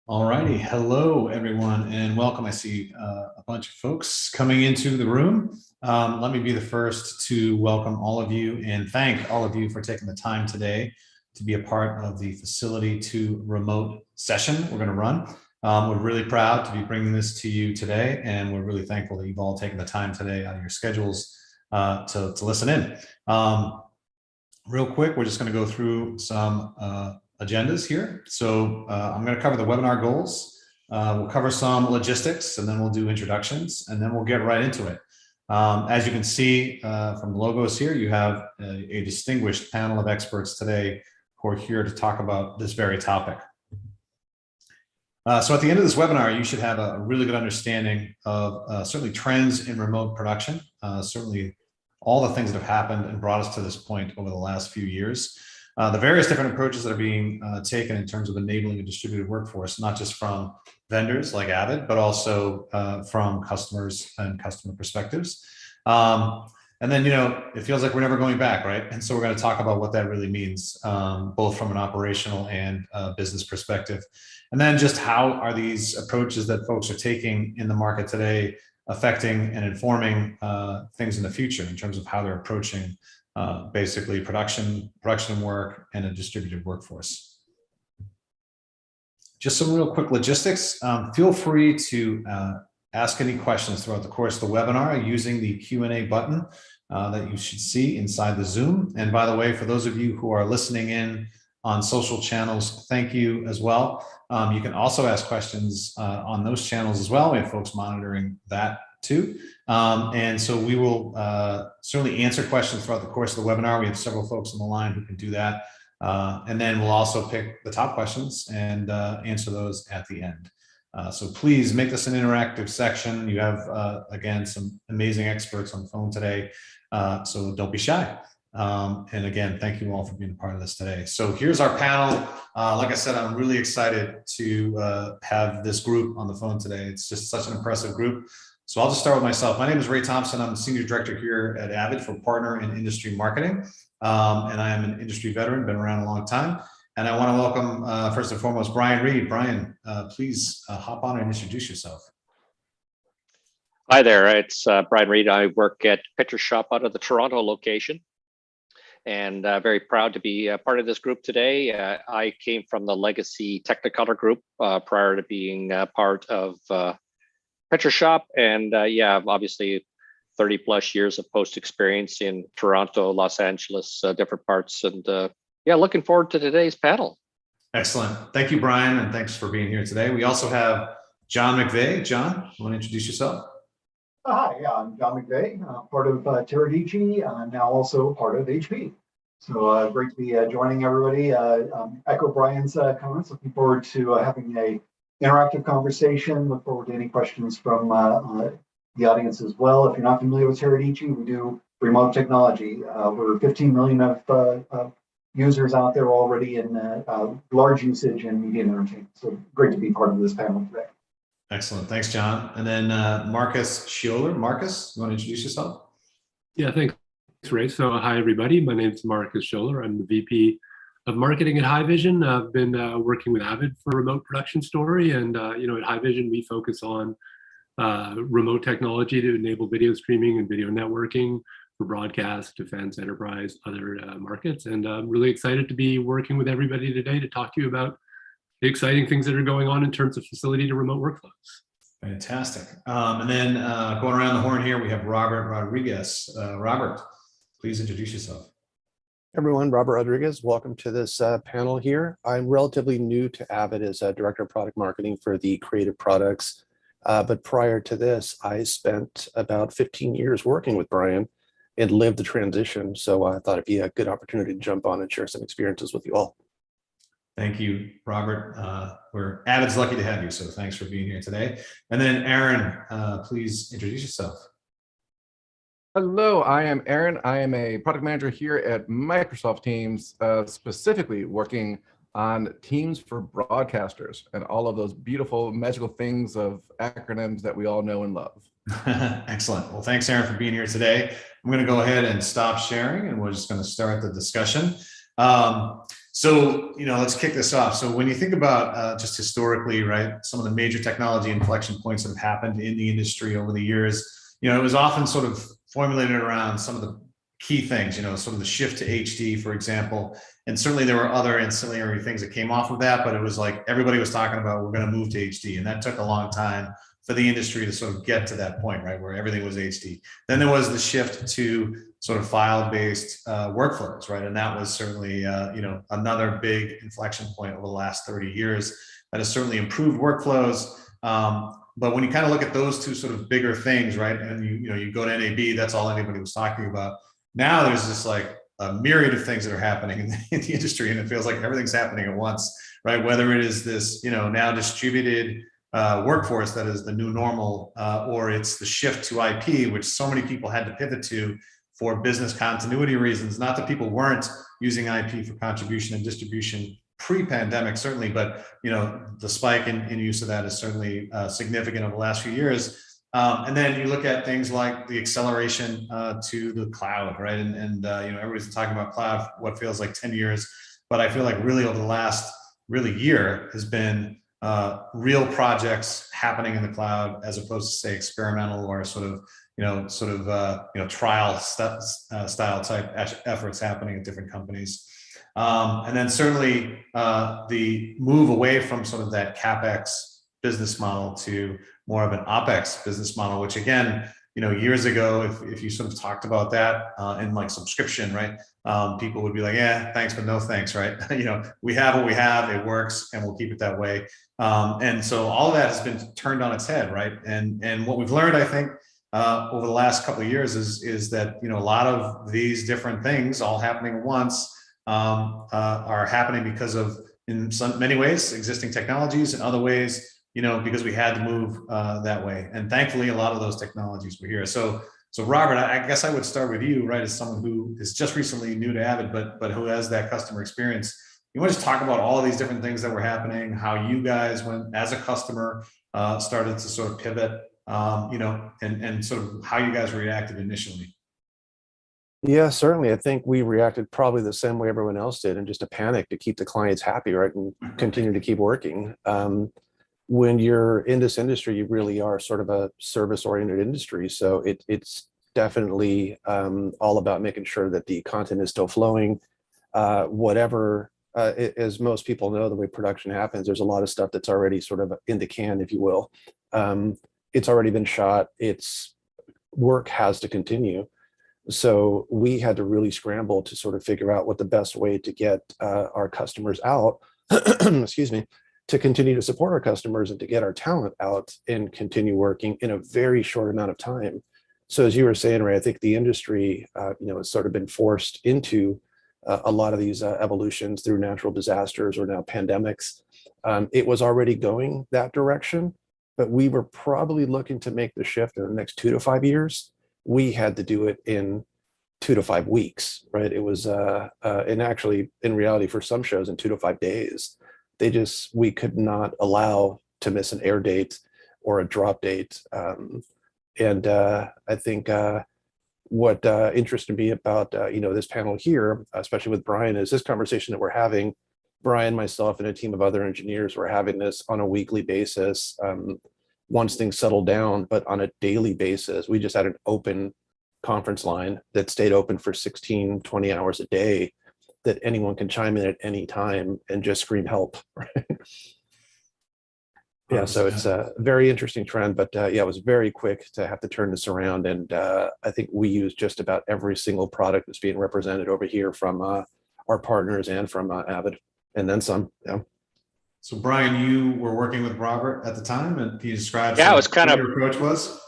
All righty. Hello, everyone, and welcome. I see a bunch of folks coming into the room. Let me be the first to welcome all of you and thank all of you for taking the time today to be a part of the Facility to Remote session we're going to run. We're really proud to be bringing this to you today, and we're really thankful that you've all taken the time today out of your schedules to listen in. Real quick, we're just going to go through some agendas here. So I'm going to cover the webinar goals. We'll cover some logistics, and then we'll do introductions, and then we'll get right into it. As you can see from the logos here, you have a distinguished panel of experts today who are here to talk about this very topic. So at the end of this webinar, you should have a really good understanding of certainly trends in remote production, certainly all the things that have happened and brought us to this point over the last few years. The various different approaches that are being taken in terms of enabling a distributed workforce, not just from vendors like Avid, but also from customers and customer perspectives. And then, it feels like we're never going back, right? And so we're going to talk about what that really means, both from an operational and business perspective. And then just how are these approaches that folks are taking in the market today affecting and informing things in the future in terms of how they're approaching basically production work and a distributed workforce. Just some real quick logistics. Feel free to ask any questions throughout the course of the webinar using the Q&A button that you should see inside the Zoom. And by the way, for those of you who are listening in on social channels, thank you as well. You can also ask questions on those channels as well. We have folks monitoring that too. And so we will certainly answer questions throughout the course of the webinar. We have several folks on the line who can do that. And then we'll also pick the top questions and answer those at the end. So please make this an interactive section. You have, again, some amazing experts on the phone today. So don't be shy. And again, thank you all for being a part of this today. So here's our panel. Like I said, I'm really excited to have this group on the phone today. It's just such an impressive group. So I'll just start with myself. My name is Ray Thompson. I'm the Senior Director here at Avid for Partner in Industry Marketing. And I am an industry veteran, been around a long time. And I want to welcome, first and foremost, Brian Reed. Brian, please hop on and introduce yourself. Hi there, it's Brian Reed. I work at Picture Shop out of the Toronto location, and very proud to be a part of this group today. I came from the legacy Technicolor group prior to being part of Picture Shop, and yeah, obviously 30 plus years of post experience in Toronto, Los Angeles, different parts, and yeah, looking forward to today's panel. Excellent. Thank you, Brian, and thanks for being here today. We also have John McVeigh. John, you want to introduce yourself? Hi, I'm John McVeigh, part of Teradici. I'm now also part of HP. So great to be joining everybody. Echo Brian's comments. Looking forward to having a interactive conversation. Look forward to any questions from the audience as well. If you're not familiar with Teradici, we do remote technology. We're 15 million of users out there already in large usage in media and entertainment. So great to be part of this panel today. Excellent. Thanks, John. And then Marcus Schoeller. Marcus, you want to introduce yourself? Yeah, thanks, Ray. So hi, everybody. My name is Marcus Schoeller. I'm the VP of Marketing at Haivision. I've been working with Avid for Remote Production Story. And, at Haivision, we focus on remote technology to enable video streaming and video networking for broadcast, defense, enterprise, other markets. And I'm really excited to be working with everybody today to talk to you about the exciting things that are going on in terms of facility to remote workflows. Fantastic. And then going around the horn here, we have Robert Rodriguez. Robert, please introduce yourself. Everyone, Robert Rodriguez. Welcome to this panel here. I'm relatively new to Avid as a Director of Product Marketing for the creative products. But prior to this, I spent about 15 years working with Brian and lived the transition. So I thought it'd be a good opportunity to jump on and share some experiences with you all. Thank you, Robert. Avid's lucky to have you, so thanks for being here today. And then Aaron, please introduce yourself. Hello, I am Aaron. I am a product manager here at Microsoft Teams, specifically working on Teams for broadcasters and all of those beautiful, magical things of acronyms that we all know and love. Excellent. Well, thanks, Aaron, for being here today. I'm going to go ahead and stop sharing, and we're just going to start the discussion. So, let's kick this off. So when you think about just historically, right, some of the major technology inflection points that have happened in the industry over the years, it was often sort of formulated around some of the key things, sort of the shift to HD, for example. And certainly there were other ancillary things that came off of that, but it was like everybody was talking about, we're going to move to HD. And that took a long time for the industry to sort of get to that point, right, where everything was HD. Then there was the shift to sort of file-based workflows, right? And that was certainly, another big inflection point over the last 30 years that has certainly improved workflows. But when you kind of look at those two sort of bigger things, right, and you go to NAB, that's all anybody was talking about. Now there's this like a myriad of things that are happening in the industry, and it feels like everything's happening at once, right? Whether it is this, now distributed workforce that is the new normal, or it's the shift to IP, which so many people had to pivot to for business continuity reasons. Not that people weren't using IP for contribution and distribution pre-pandemic, certainly, but the spike in use of that is certainly significant over the last few years. And then you look at things like the acceleration to the cloud, right? And everybody's talking about cloud, what feels like 10 years, but I feel like really over the last year has been real projects happening in the cloud, as opposed to say experimental or sort of trial style type efforts happening at different companies. And then certainly the move away from sort of that CapEx business model to more of an OpEx business model, which again, years ago, if you sort of talked about that in like subscription, right? People would be like, yeah, thanks, but no thanks, right? We have what we have, it works, and we'll keep it that way. And so all of that has been turned on its head, right? And what we've learned, I think, over the last couple of years is that, a lot of these different things all happening at once are happening because of, in many ways, existing technologies, and other ways, because we had to move that way. And thankfully, a lot of those technologies were here. So Robert, I guess I would start with you, right, as someone who is just recently new to Avid, but who has that customer experience. You want to just talk about all of these different things that were happening, how you guys, when as a customer, started to sort of pivot, and sort of how you guys reacted initially. Yeah, certainly. I think we reacted probably the same way everyone else did, and just a panic to keep the clients happy, right, and continue to keep working. When you're in this industry, you really are sort of a service-oriented industry. So it's definitely all about making sure that the content is still flowing. As most people know, the way production happens, there's a lot of stuff that's already sort of in the can, if you will. It's already been shot. Its work has to continue. So we had to really scramble to sort of figure out what the best way to get our customers out, excuse me, to continue to support our customers and to get our talent out and continue working in a very short amount of time. So as you were saying, Ray, I think the industry, has sort of been forced into a lot of these evolutions through natural disasters or now pandemics. It was already going that direction, but we were probably looking to make the shift in the next 2 to 5 years. We had to do it in 2 to 5 weeks, right? It was, and actually in reality for some shows in 2 to 5 days. We could not allow to miss an air date or a drop date. I think what interested me about, this panel here, especially with Brian, is this conversation that we're having. Brian, myself, and a team of other engineers were having this on a weekly basis once things settled down, but on a daily basis. We just had an open conference line that stayed open for 16, 20 hours a day, that anyone can chime in at any time and just scream help. Right? Yeah, so it's a very interesting trend, but it was very quick to have to turn this around. And I think we use just about every single product that's being represented over here from our partners and from Avid, and then some. Yeah. So Brian, you were working with Robert at the time, and can you describe it was kind what of your approach was?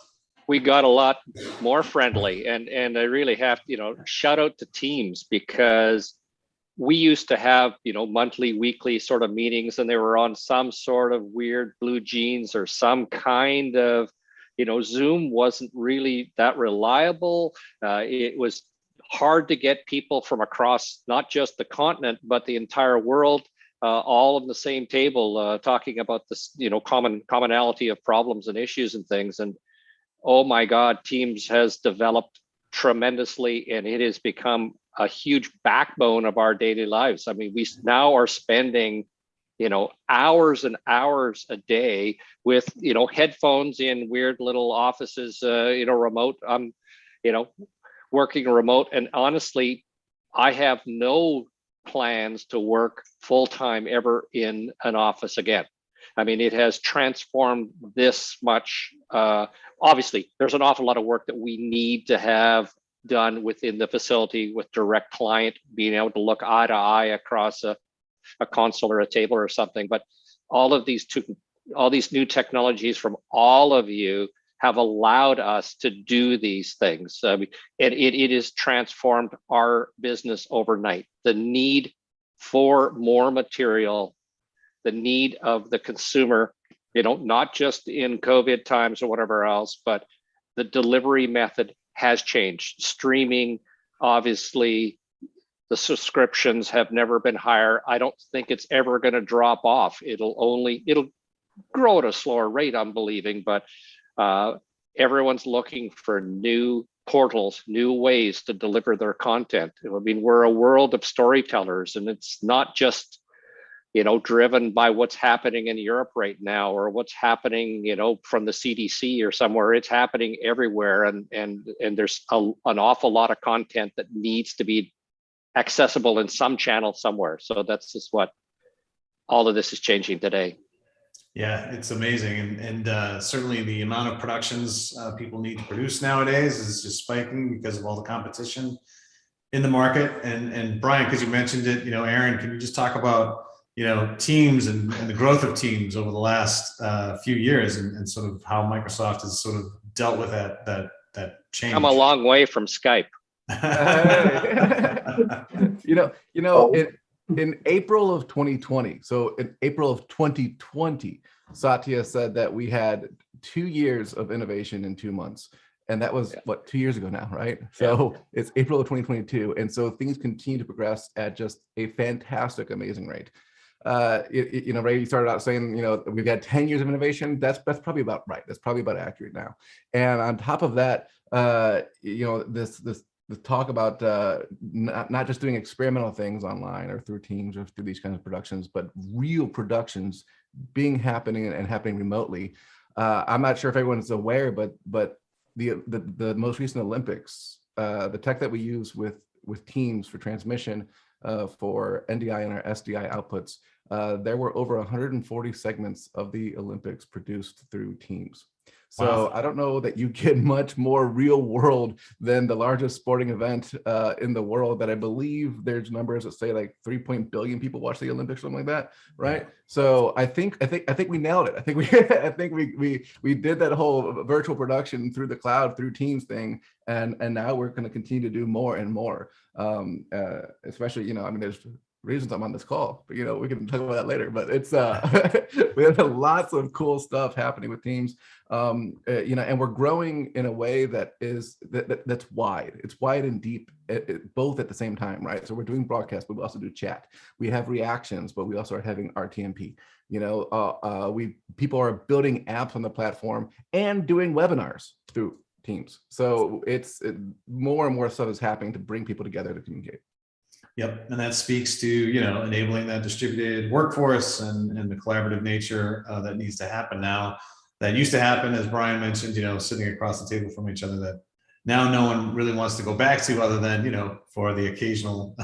We got a lot more friendly, and I really have shout out to Teams, because we used to have monthly, weekly sort of meetings, and they were on some sort of weird blue jeans or some kind of Zoom wasn't really that reliable. It was hard to get people from across not just the continent but the entire world all on the same table talking about this commonality of problems and issues and things. And oh my God, Teams has developed tremendously, and it has become a huge backbone of our daily lives. I mean, we now are spending, hours and hours a day with, headphones in weird little offices, remote, working remote. And honestly, I have no plans to work full-time ever in an office again. I mean, it has transformed this much. Obviously, there's an awful lot of work that we need to have done within the facility with direct client, being able to look eye to eye across a console or a table or something. But all these new technologies from all of you have allowed us to do these things. I mean, it has transformed our business overnight. The need for more material, the need of the consumer, not just in COVID times or whatever else, but the delivery method has changed. Streaming, obviously, the subscriptions have never been higher. I don't think it's ever going to drop off. It'll grow at a slower rate, I'm believing, but everyone's looking for new portals, new ways to deliver their content. I mean, we're a world of storytellers, and it's not just, driven by what's happening in Europe right now or what's happening, from the CDC or somewhere. It's happening everywhere, and there's an awful lot of content that needs to be accessible in some channel somewhere. So that's just what all of this is changing today. Yeah, it's amazing. And certainly the amount of productions people need to produce nowadays is just spiking because of all the competition in the market. And Brian, because you mentioned it, Aaron, can you just talk about, teams and the growth of teams over the last few years and sort of how Microsoft has sort of dealt with that change? I'm a long way from Skype. In April of 2020, so in April of 2020, Satya said that we had 2 years of innovation in 2 months. And that was, 2 years ago now, right? So it's April of 2022. And so things continue to progress at just a fantastic, amazing rate. Ray, you started out saying, we've got 10 years of innovation. That's probably about right. That's probably about accurate now. And on top of that, this talk about not just doing experimental things online or through Teams or through these kinds of productions, but real productions happening remotely. I'm not sure if everyone's aware, but the most recent Olympics, the tech that we use with Teams for transmission for NDI and our SDI outputs, there were over 140 segments of the Olympics produced through Teams. So wow. I don't know that you get much more real world than the largest sporting event in the world that I believe there's numbers that say like 3 billion people watch the Olympics, something like that, right? So I think we nailed it. I think we did that whole virtual production through the cloud, through Teams thing, and now we're going to continue to do more and more. Especially, there's reasons I'm on this call, but we can talk about that later. But it's we have lots of cool stuff happening with Teams, and we're growing in a way that is that's wide. It's wide and deep, both at the same time, right? So we're doing broadcast, but we also do chat. We have reactions, but we also are having RTMP. People are building apps on the platform and doing webinars through Teams. So more and more stuff is happening to bring people together to communicate. Yep, and that speaks to enabling that distributed workforce and the collaborative nature that needs to happen now. That used to happen, as Brian mentioned, sitting across the table from each other. That now no one really wants to go back to, other than for the occasional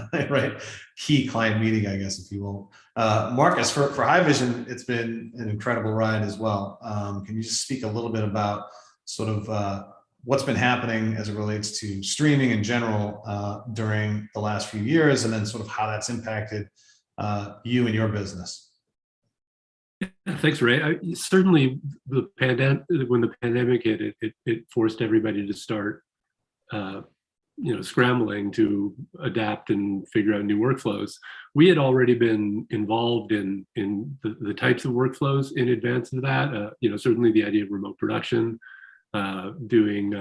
key client meeting, I guess, if you will. Marcus, for Haivision, it's been an incredible ride as well. Can you just speak a little bit about sort of what's been happening as it relates to streaming in general during the last few years, and then sort of how that's impacted you and your business? Thanks, Ray. Certainly, when the pandemic hit, it forced everybody to start, scrambling to adapt and figure out new workflows. We had already been involved in the types of workflows in advance of that. Certainly the idea of remote production. Doing,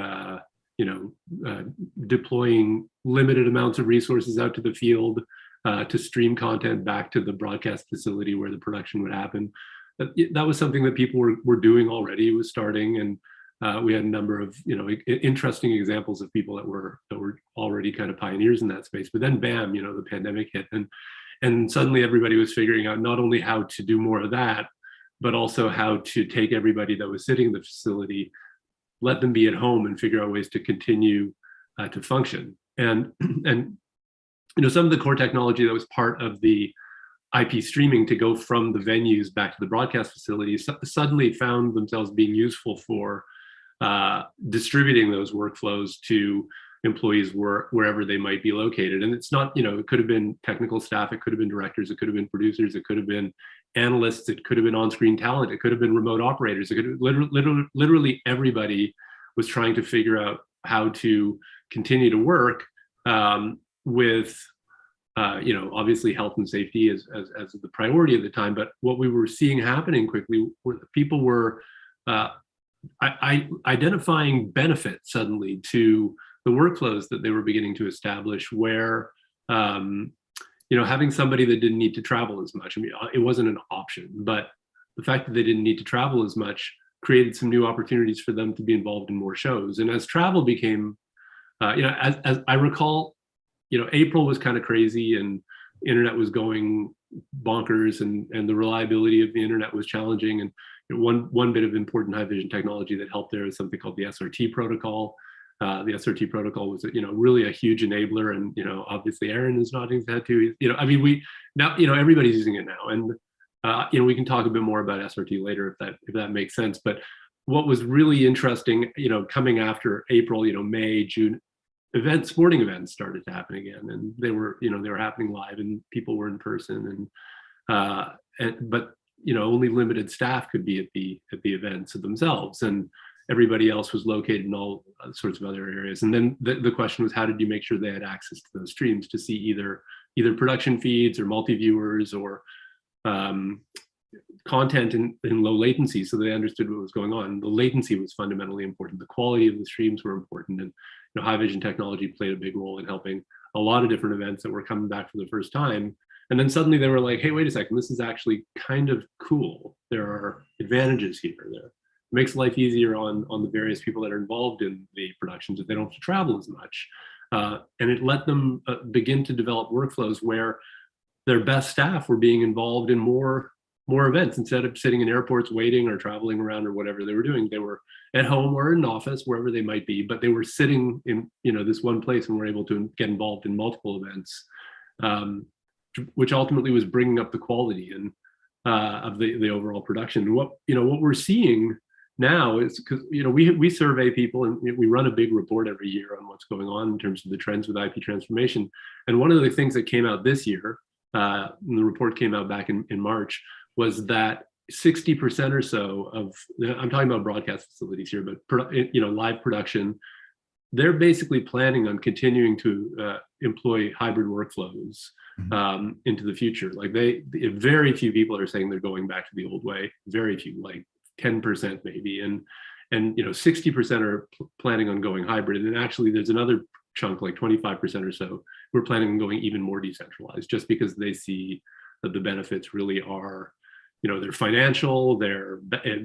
deploying limited amounts of resources out to the field to stream content back to the broadcast facility where the production would happen. That was something that people were doing already. It was starting, and we had a number of interesting examples of people that were already kind of pioneers in that space. But then bam, the pandemic hit, and suddenly everybody was figuring out not only how to do more of that, but also how to take everybody that was sitting in the facility, let them be at home, and figure out ways to continue to function. And some of the core technology that was part of the IP streaming to go from the venues back to the broadcast facilities suddenly found themselves being useful for distributing those workflows to employees wherever they might be located. And it's not, it could have been technical staff, it could have been directors, it could have been producers, it could have been analysts, it could have been on-screen talent, it could have been remote operators, it could have, literally everybody was trying to figure out how to continue to work with obviously health and safety as the priority at the time. But what we were seeing happening quickly were people were identifying benefits suddenly to the workflows that they were beginning to establish, where having somebody that didn't need to travel as much, it wasn't an option, but the fact that they didn't need to travel as much created some new opportunities for them to be involved in more shows. And as travel became, as I recall, April was kind of crazy and internet was going bonkers, and the reliability of the internet was challenging. And one bit of important Haivision technology that helped there is something called the SRT protocol. The SRT protocol was, really a huge enabler, and obviously Aaron is nodding his head too. Everybody's using it now, and we can talk a bit more about SRT later if that makes sense. But what was really interesting, coming after April, May, June, sporting events started to happen again, and they were happening live, and people were in person, but only limited staff could be at the events themselves, and everybody else was located in all sorts of other areas. And then the question was, how did you make sure they had access to those streams to see either production feeds or multi-viewers or content in low latency, so they understood what was going on. The latency was fundamentally important. The quality of the streams were important, and Haivision technology played a big role in helping a lot of different events that were coming back for the first time. And then suddenly they were like, hey, wait a second, this is actually kind of cool. There are advantages here. It makes life easier on the various people that are involved in the productions, if they don't have to travel as much. And it let them begin to develop workflows where their best staff were being involved in more events. Instead of sitting in airports waiting or traveling around or whatever they were doing, they were at home or in an office, wherever they might be, but they were sitting in this one place and were able to get involved in multiple events, which ultimately was bringing up the quality and of the overall production. What we're seeing now is, because we survey people, and we run a big report every year on what's going on in terms of the trends with IP transformation. And one of the things that came out this year, and the report came out back in March, was that 60% or so of, I'm talking about broadcast facilities here, but live production, they're basically planning on continuing to employ hybrid workflows into the future. Like very few people are saying they're going back to the old way. Very few, like 10% maybe, and 60% are planning on going hybrid. And actually, there's another chunk, like 25% or so, who are planning on going even more decentralized, just because they see that the benefits really are, their financial, their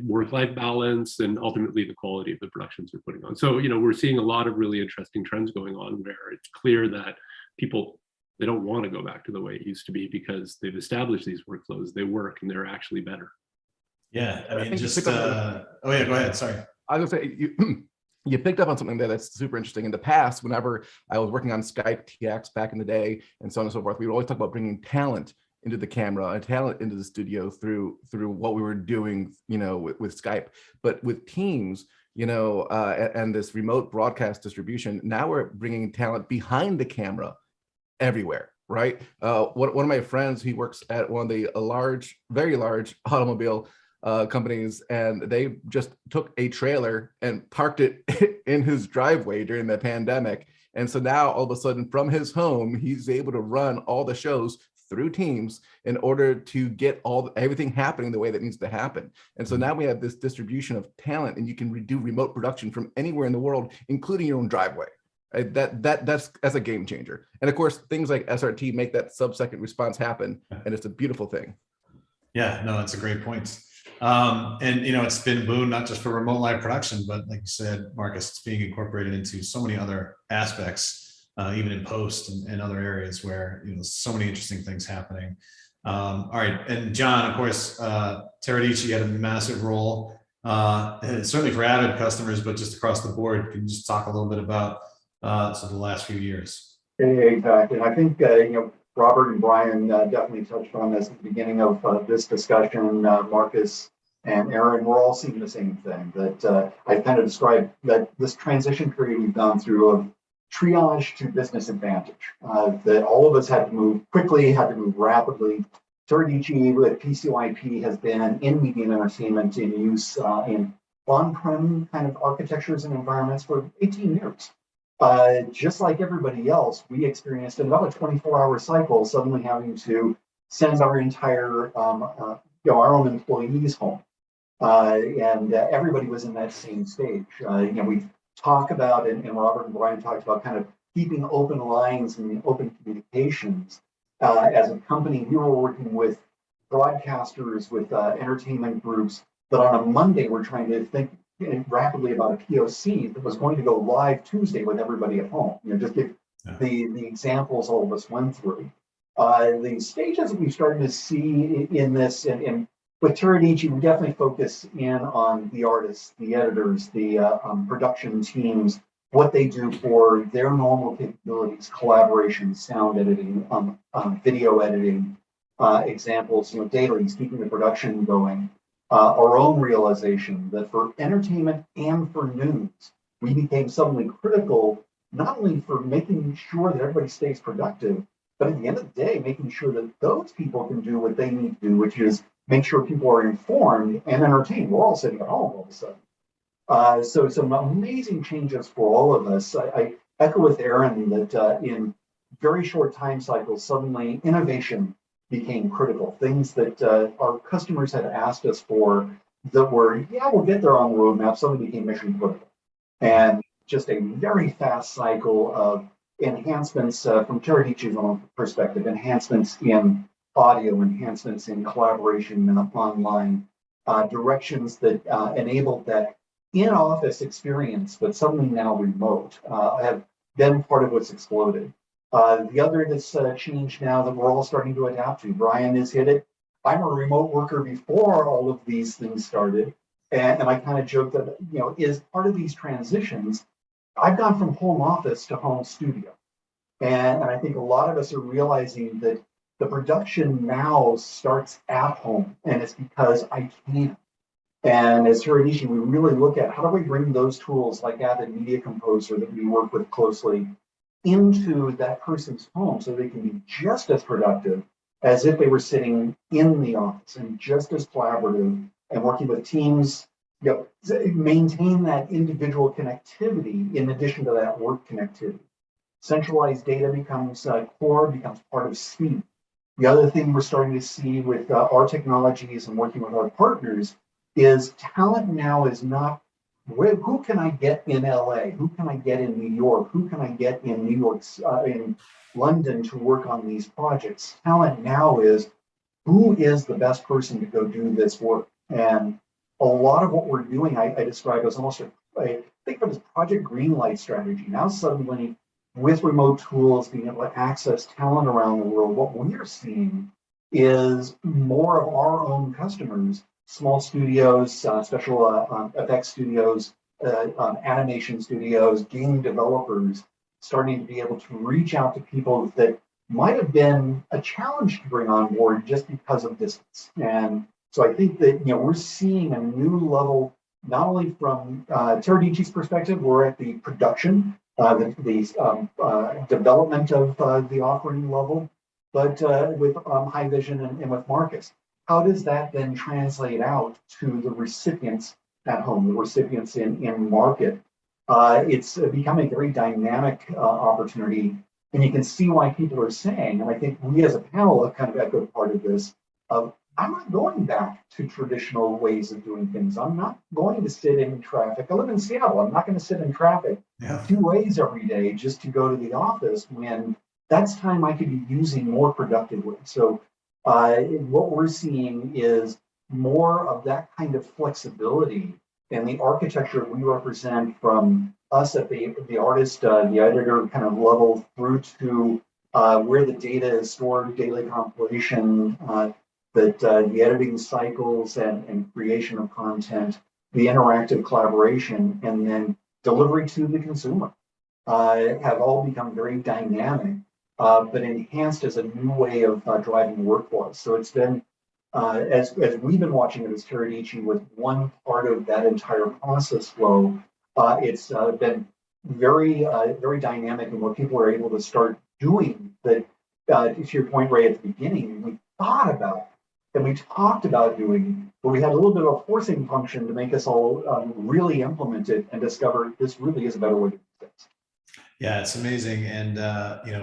work-life balance, and ultimately the quality of the productions they're putting on. So, we're seeing a lot of really interesting trends going on where it's clear that people, they don't want to go back to the way it used to be, because they've established these workflows, they work, and they're actually better. Yeah, just, oh yeah, go ahead, sorry. I was gonna say, you picked up on something there that's super interesting. In the past, whenever I was working on Skype TX back in the day and so on and so forth, we would always talk about bringing talent into the camera and talent into the studio through what we were doing, with Skype. But with Teams, and this remote broadcast distribution, now we're bringing talent behind the camera everywhere, right? One of my friends, he works at one of the very large automobile companies, and they just took a trailer and parked it in his driveway during the pandemic. And so now all of a sudden from his home, he's able to run all the shows through Teams in order to get everything happening the way that needs to happen. And so now we have this distribution of talent, and you can do remote production from anywhere in the world, including your own driveway. That's a game changer. And of course, things like SRT make that sub-second response happen, and it's a beautiful thing. Yeah, no, that's a great point. And it's been a boon not just for remote live production, but like you said, Marcus, it's being incorporated into so many other aspects, even in post and other areas where so many interesting things happening. All right, and John, of course, Teradici had a massive role, and certainly for Avid customers, but just across the board. Can you just talk a little bit about the last few years? Exactly. And I think Robert and Brian definitely touched on this at the beginning of this discussion. Marcus and Aaron, we're all seeing the same thing, that I kind of described that this transition period we've gone through of triage to business advantage, that all of us had to move quickly, had to move rapidly. Teradici with PCOIP has been in media and entertainment in use in on-prem kind of architectures and environments for 18 years. Just like everybody else, we experienced in about a 24-hour cycle suddenly having to send our entire, our own employees home. And everybody was in that same stage. We talk about, and Robert and Brian talked about kind of keeping open lines and open communications. As a company, we were working with broadcasters, with entertainment groups, that on a Monday we're trying to think rapidly about a POC that was going to go live Tuesday with everybody at home. Just give the examples all of us went through. The stages that we started to see in this, and with Teradici, we definitely focus in on the artists, the editors, the production teams, what they do for their normal capabilities, collaboration, sound editing, video editing, examples, dailies, keeping the production going. Our own realization that for entertainment and for news, we became suddenly critical, not only for making sure that everybody stays productive, but at the end of the day, making sure that those people can do what they need to do, which is make sure people are informed and entertained. We're all sitting at home all of a sudden. So some amazing changes for all of us. I echo with Aaron that in very short time cycles, suddenly innovation became critical. Things that our customers had asked us for that were, we'll get there on the roadmap, suddenly became mission critical. And just a very fast cycle of enhancements from Teradici's own perspective, enhancements in audio, enhancements in collaboration and online, directions that enabled that in-office experience, but suddenly now remote, have been part of what's exploded. The other that's changed now that we're all starting to adapt to, Brian has hit it. I'm a remote worker before all of these things started. And I kind of joke that, is part of these transitions, I've gone from home office to home studio. And I think a lot of us are realizing that the production now starts at home, and it's because I can. And as Teradici, we really look at how do we bring those tools like Avid Media Composer that we work with closely into that person's home so they can be just as productive as if they were sitting in the office, and just as collaborative and working with teams, maintain that individual connectivity in addition to that work connectivity. Centralized data becomes core, becomes part of speed. The other thing we're starting to see with our technologies and working with our partners is talent now is not who can I get in LA? Who can I get in New York? Who can I get in New York, in London to work on these projects? Talent now is who is the best person to go do this work? And a lot of what we're doing, I describe as almost think of it as Project Greenlight strategy. Now suddenly, with remote tools, being able to access talent around the world, what we are seeing is more of our own customers, small studios, special effects studios, animation studios, game developers, starting to be able to reach out to people that might have been a challenge to bring on board just because of distance. And so I think that we're seeing a new level, not only from Teradici's perspective, we're at the production, the development of the offering level, but with Haivision and with Marcus. How does that then translate out to the recipients at home, the recipients in market? It's become a very dynamic opportunity, and you can see why people are saying, and I think we as a panel have kind of echoed part of this, I'm not going back to traditional ways of doing things. I'm not going to sit in traffic. I live in Seattle. I'm not going to sit in traffic 2 ways every day just to go to the office when that's time I could be using more productively. So what we're seeing is more of that kind of flexibility and the architecture we represent, from us at the artist, the editor kind of level, through to where the data is stored, daily compilation, that the editing cycles and creation of content, the interactive collaboration, and then delivery to the consumer have all become very dynamic, but enhanced as a new way of driving workflows. So it's been, as we've been watching it as Teradici, with one part of that entire process flow, it's been very, very dynamic, and what people are able to start doing that, to your point, Ray, at the beginning, we thought about and we talked about doing, but we had a little bit of a forcing function to make us all really implement it and discover this really is a better way to do things. Yeah, it's amazing. And,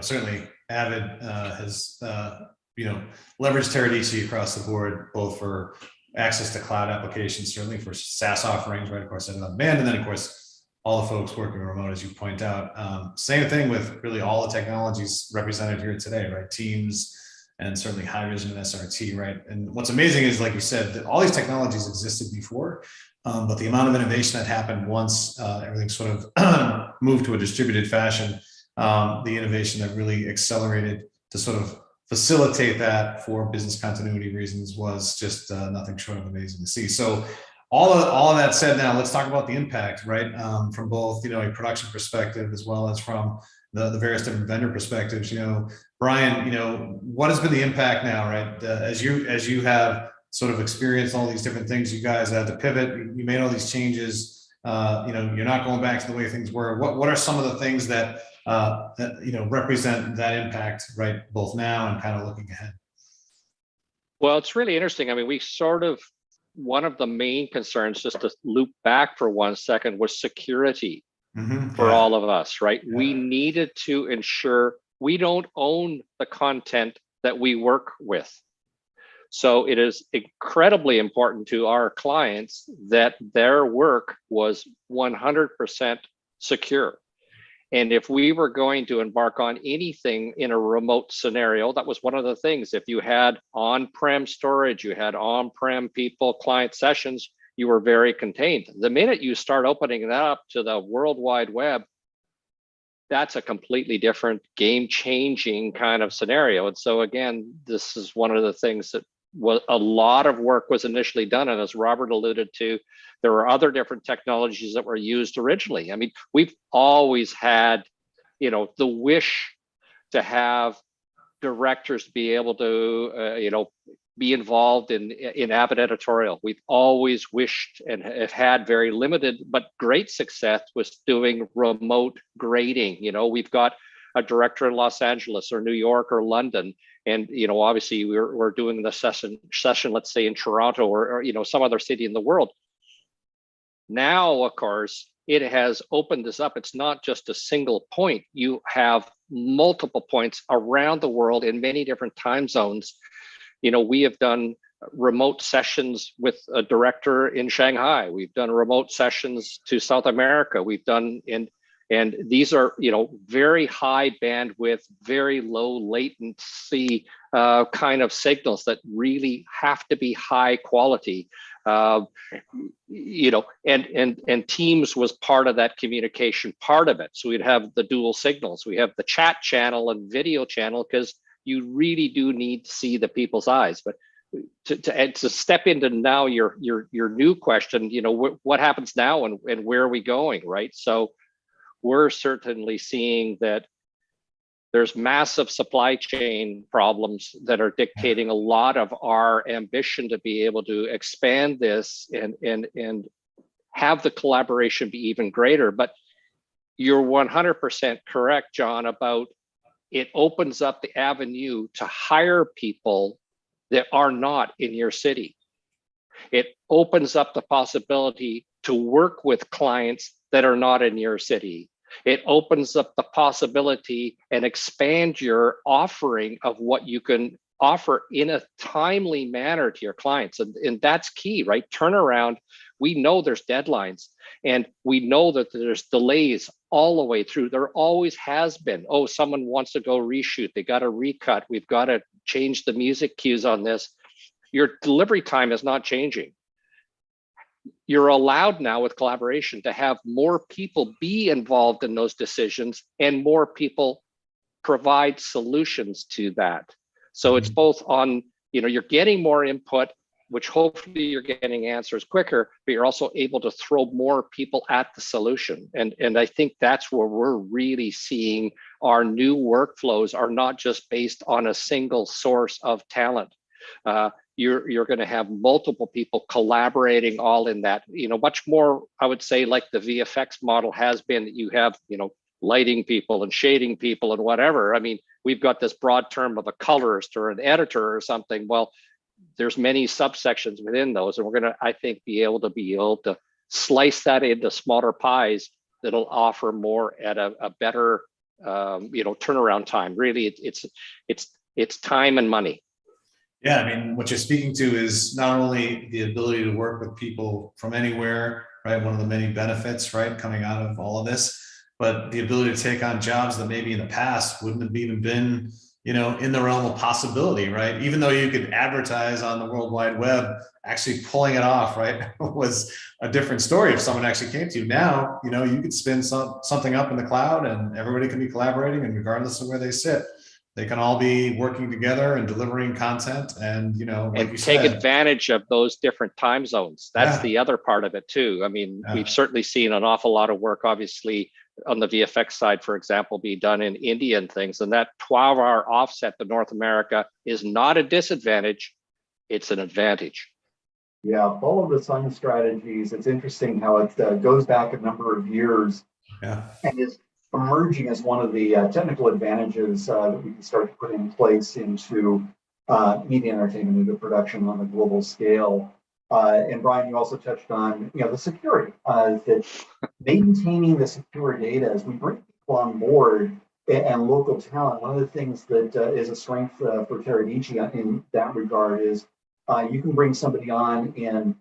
certainly Avid has, leveraged Teradici across the board, both for access to cloud applications, certainly for SaaS offerings, right? Of course, on demand, and then of course, all the folks working remote, as you point out. Same thing with really all the technologies represented here today, right? Teams, and certainly Haivision and SRT, right? And what's amazing is, like you said, that all these technologies existed before, but the amount of innovation that happened once everything sort of moved to a distributed fashion, the innovation that really accelerated to sort of facilitate that for business continuity reasons was just nothing short of amazing to see. So all of that said, now let's talk about the impact, right? From both, a production perspective as well as from the various different vendor perspectives. Brian, what has been the impact now, right? As you have sort of experienced all these different things, you guys had to pivot, you made all these changes, you're not going back to the way things were. What are some of the things that represent that impact, right? Both now and kind of looking ahead. Well, it's really interesting. I mean, one of the main concerns, just to loop back for 1 second, was security for all of us, right? Yeah. We needed to ensure we don't own the content that we work with. So it is incredibly important to our clients that their work was 100% secure. And if we were going to embark on anything in a remote scenario, that was one of the things. If you had on-prem storage, you had on-prem people, client sessions, you were very contained. The minute you start opening that up to the World Wide Web, that's a completely different game-changing kind of scenario. And so again, this is one of the things that a lot of work was initially done. And as Robert alluded to, there were other different technologies that were used originally. I mean, we've always had, the wish to have directors be able to, be involved in Avid editorial. We've always wished and have had very limited but great success with doing remote grading. We've got a director in Los Angeles or New York or London, and obviously we're doing the session, let's say in Toronto or some other city in the world. Now, of course, it has opened this up. It's not just a single point. You have multiple points around the world in many different time zones. We have done remote sessions with a director in Shanghai. We've done remote sessions to South America. We've done and these are, very high bandwidth, very low latency kind of signals that really have to be high quality. And Teams was part of that communication part of it. So we'd have the dual signals. We have the chat channel and video channel, because you really do need to see the people's eyes. But to step into now your new question, what happens now and where are we going, right? So we're certainly seeing that there's massive supply chain problems that are dictating a lot of our ambition to be able to expand this and have the collaboration be even greater. But you're 100% correct, John, about it opens up the avenue to hire people that are not in your city. It opens up the possibility to work with clients that are not in your city. It opens up the possibility and expand your offering of what you can offer in a timely manner to your clients. And that's key, right? Turnaround. We know there's deadlines, and we know that there's delays all the way through. There always has been. Oh, someone wants to go reshoot. They got to recut. We've got to change the music cues on this. your delivery time is not changing. You're allowed now with collaboration to have more people be involved in those decisions and more people provide solutions to that. So it's both on, you're getting more input, which hopefully you're getting answers quicker, but you're also able to throw more people at the solution. And I think that's where we're really seeing our new workflows are not just based on a single source of talent. You're going to have multiple people collaborating all in that, much more, I would say, like the VFX model has been, that you have, lighting people and shading people and whatever. I mean, we've got this broad term of a colorist or an editor or something. Well, there's many subsections within those, and we're going to, I think, be able to slice that into smaller pies that'll offer more at a better, turnaround time. Really, it's time and money. Yeah, I mean, what you're speaking to is not only the ability to work with people from anywhere, right? One of the many benefits, right, coming out of all of this, but the ability to take on jobs that maybe in the past wouldn't have even been, in the realm of possibility, right? Even though you could advertise on the World Wide Web, actually pulling it off, right, was a different story if someone actually came to you. Now, you could spin something up in the cloud and everybody can be collaborating, and regardless of where they sit, they can all be working together and delivering content, and like you take said, advantage of those different time zones. That's the other part of it too. I mean, we've certainly seen an awful lot of work, obviously, on the VFX side, for example, be done in India and things. And that 12-hour offset to North America is not a disadvantage, it's an advantage. Yeah, follow the sun strategies. It's interesting how it goes back a number of years and is emerging as one of the technical advantages that we can start to put in place into media entertainment into production on a global scale. And Brian, you also touched on the security, that maintaining the secure data as we bring people on board and local talent. One of the things that is a strength for Teradici in that regard is you can bring somebody on in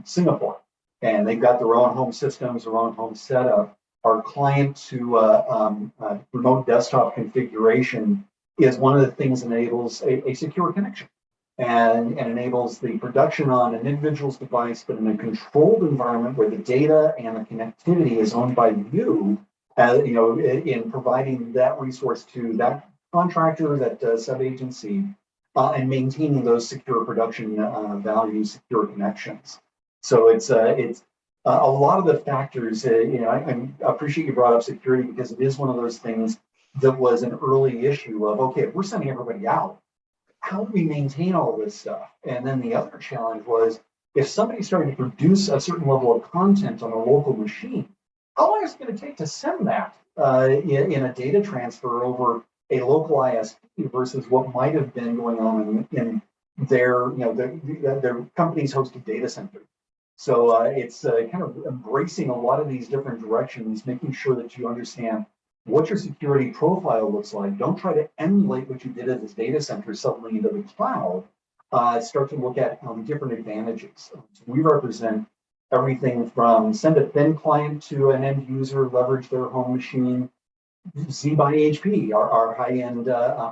Singapore, and they've got their own home systems, their own home setup. Our client to remote desktop configuration is one of the things that enables a secure connection and enables the production on an individual's device, but in a controlled environment where the data and the connectivity is owned by you, in providing that resource to that contractor, that sub-agency, and maintaining those secure production values, secure connections. So it's a lot of the factors, I appreciate you brought up security, because it is one of those things that was an early issue of, okay, if we're sending everybody out, how do we maintain all of this stuff? And then the other challenge was, if somebody's starting to produce a certain level of content on a local machine, how long is it going to take to send that in a data transfer over a local ISP versus what might have been going on in their, their company's hosted data center? So it's kind of embracing a lot of these different directions, making sure that you understand what your security profile looks like. Don't try to emulate what you did at this data center suddenly into the cloud. Start to look at different advantages. So we represent everything from send a thin client to an end user, leverage their home machine, Z by HP, our high-end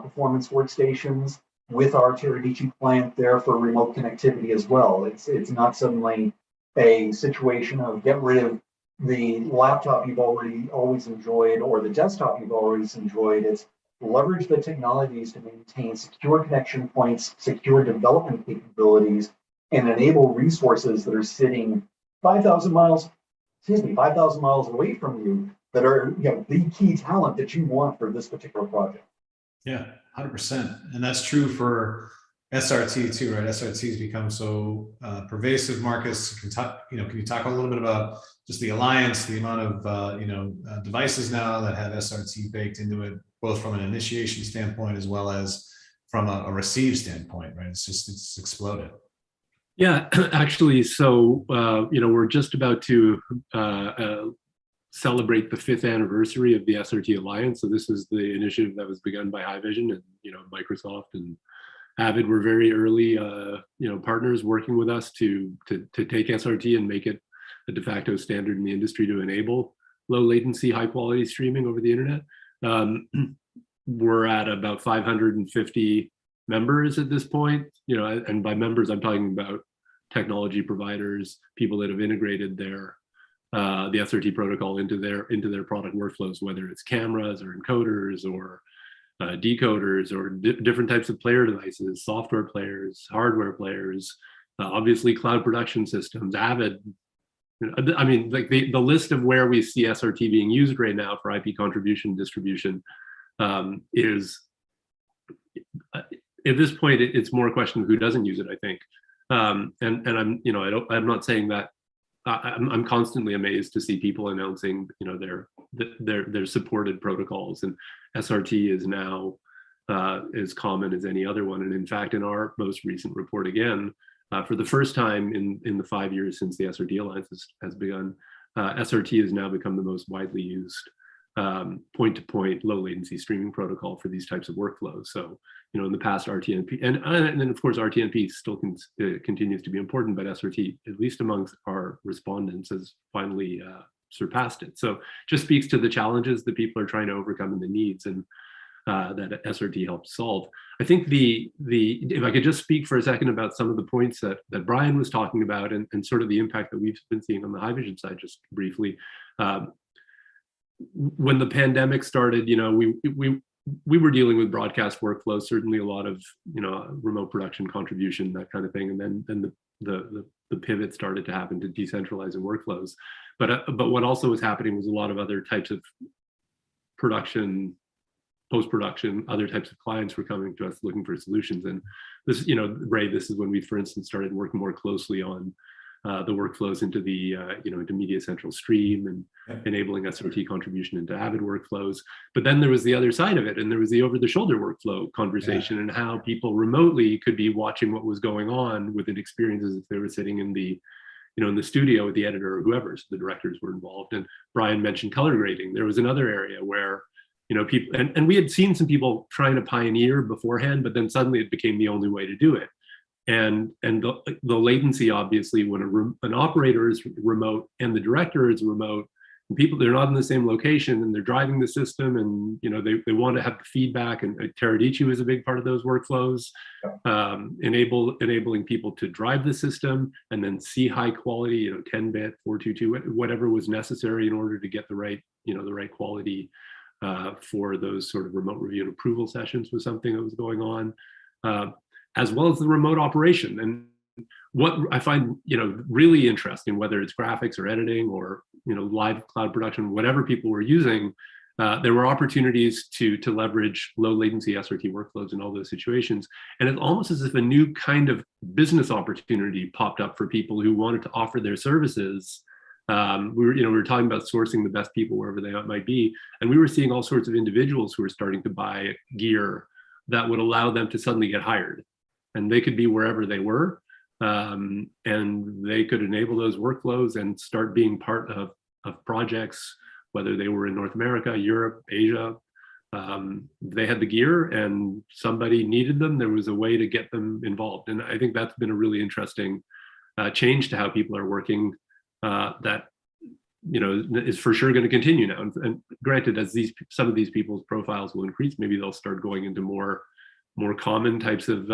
performance workstations, with our Teradici client there for remote connectivity as well. It's not suddenly a situation of get rid of the laptop you've always enjoyed or the desktop you've always enjoyed. It's leverage the technologies to maintain secure connection points, secure development capabilities, and enable resources that are sitting 5,000 miles away from you that are the key talent that you want for this particular project. Yeah, 100%. And that's true for SRT too, right? SRT has become so pervasive. Marcus, can you talk a little bit about just the alliance, the amount of devices now that have SRT baked into it, both from an initiation standpoint as well as from a receive standpoint, right? It's exploded. Yeah, actually, so we're just about to celebrate the 5th anniversary of the SRT Alliance. So this is the initiative that was begun by Haivision and Microsoft and Avid were very early partners working with us to take SRT and make it a de facto standard in the industry to enable low latency, high quality streaming over the internet. We're at about 550 members at this point, and by members, I'm talking about technology providers, people that have integrated the SRT protocol into their product workflows, whether it's cameras or encoders or decoders or different types of player devices, software players, hardware players, obviously cloud production systems, Avid. I mean, like the list of where we see SRT being used right now for IP contribution distribution is, at this point, it's more a question of who doesn't use it, I think. And I'm not saying that. I'm constantly amazed to see people announcing, their supported protocols, and SRT is now as common as any other one. And in fact, in our most recent report, again, for the first time in the 5 years since the SRT Alliance has begun, SRT has now become the most widely used point-to-point low latency streaming protocol for these types of workflows. So, in the past, RTNP, and then of course RTNP still continues to be important, but SRT, at least amongst our respondents, has finally surpassed it. So just speaks to the challenges that people are trying to overcome and the needs, and that SRT helps solve. I think if I could just speak for a second about some of the points that Brian was talking about, and sort of the impact that we've been seeing on the Haivision side, just briefly. When the pandemic started, we were dealing with broadcast workflows, certainly a lot of remote production contribution, that kind of thing, and then the pivot started to happen to decentralizing workflows. But what also was happening was a lot of other types of production, post-production, other types of clients were coming to us looking for solutions. And this, Ray, this is when we, for instance, started working more closely on the workflows into the into Media Central Stream and enabling SRT contribution into Avid workflows. But then there was the other side of it, and there was the over-the-shoulder workflow conversation, and how people remotely could be watching what was going on with an experience as if they were sitting in the in the studio with the editor or whoever. So the directors were involved. And Brian mentioned color grading. There was another area where people, and we had seen some people trying to pioneer beforehand, but then suddenly it became the only way to do it. And the latency, obviously, when an operator is remote and the director is remote, and they're not in the same location and they're driving the system, and they want to have the feedback. And Teradici was a big part of those workflows, enabling people to drive the system and then see high quality, 10-bit, 422, whatever was necessary in order to get the right quality for those sort of remote review and approval sessions, was something that was going on. As well as the remote operation. And what I find, really interesting, whether it's graphics or editing or, live cloud production, whatever people were using, there were opportunities to leverage low latency SRT workflows in all those situations. And it's almost as if a new kind of business opportunity popped up for people who wanted to offer their services. We were talking about sourcing the best people wherever they might be. And we were seeing all sorts of individuals who were starting to buy gear that would allow them to suddenly get hired. And they could be wherever they were, and they could enable those workflows and start being part of projects, whether they were in North America, Europe, Asia. They had the gear and somebody needed them. There was a way to get them involved. And I think that's been a really interesting change to how people are working, that is for sure going to continue now. And granted, as some of these people's profiles will increase, maybe they'll start going into more common types of